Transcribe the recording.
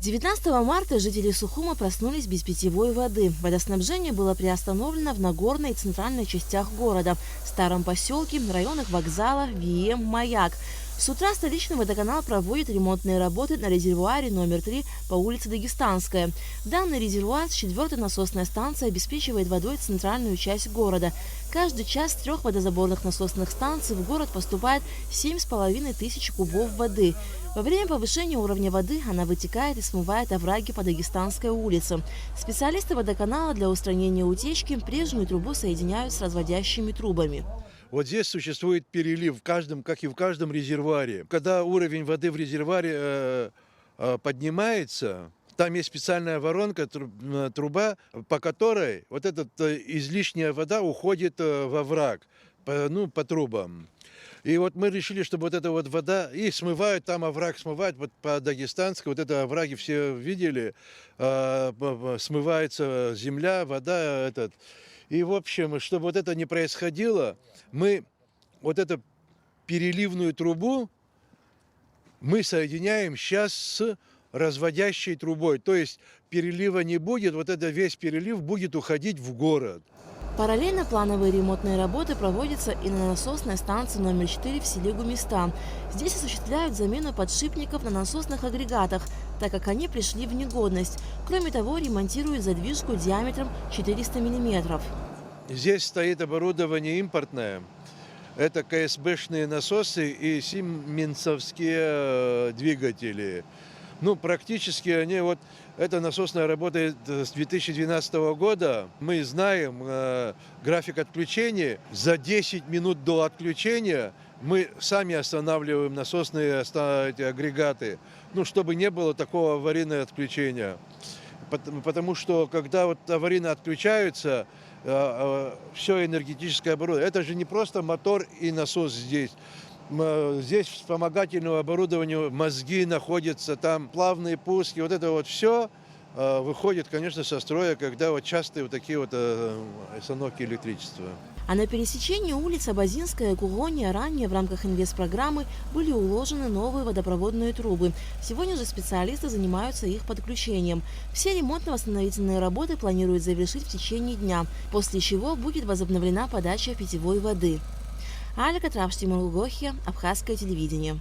19 марта жители Сухума проснулись без питьевой воды. Водоснабжение было приостановлено в Нагорной и центральной частях города, Старом поселке, районах вокзала, ВИЭМ, Маяк. С утра столичный водоканал проводит ремонтные работы на резервуаре номер 3 по улице Дагестанская. Данный резервуар с 4-й насосной станции обеспечивает водой центральную часть города. Каждый час с 3 водозаборных насосных станций в город поступает 7,5 тысяч кубов воды. Во время повышения уровня воды она вытекает и смывает овраги по Дагестанской улице. Специалисты водоканала для устранения утечки прежнюю трубу соединяют с разводящими трубами. Вот здесь существует перелив, как и в каждом резервуаре. Когда уровень воды в резервуаре поднимается, там есть специальная воронка, труба, по которой вот эта излишняя вода уходит во враг, по трубам. И вот мы решили, чтобы вот эта вот вода, и смывают, там овраг смывают, вот по Дагестанской, вот это овраги все видели, смывается земля, вода, И, в общем, чтобы вот это не происходило, мы вот эту переливную трубу мы соединяем сейчас с разводящей трубой. То есть перелива не будет, вот это весь перелив будет уходить в город. Параллельно плановые ремонтные работы проводятся и на насосной станции номер 4 в селе Гумиста. Здесь осуществляют замену подшипников на насосных агрегатах, так как они пришли в негодность. Кроме того, ремонтируют задвижку диаметром 400 мм. Здесь стоит оборудование импортное. Это КСБшные насосы и сименсовские двигатели. Практически эта насосная работает с 2012 года. Мы знаем график отключения. За 10 минут до отключения мы сами останавливаем насосные агрегаты, чтобы не было такого аварийного отключения. Потому что, когда аварийно отключаются, все энергетическое оборудование, это же не просто мотор и насос здесь. Здесь вспомогательного оборудования, мозги находятся, там плавные пуски, это все выходит, конечно, со строя, когда частые такие остановки электричества. А на пересечении улиц Абазинская и Кугония ранее в рамках инвестпрограммы были уложены новые водопроводные трубы. Сегодня же специалисты занимаются их подключением. Все ремонтно-восстановительные работы планируют завершить в течение дня, после чего будет возобновлена подача питьевой воды. Алька Трапштимулгохия, Абхазское телевидение.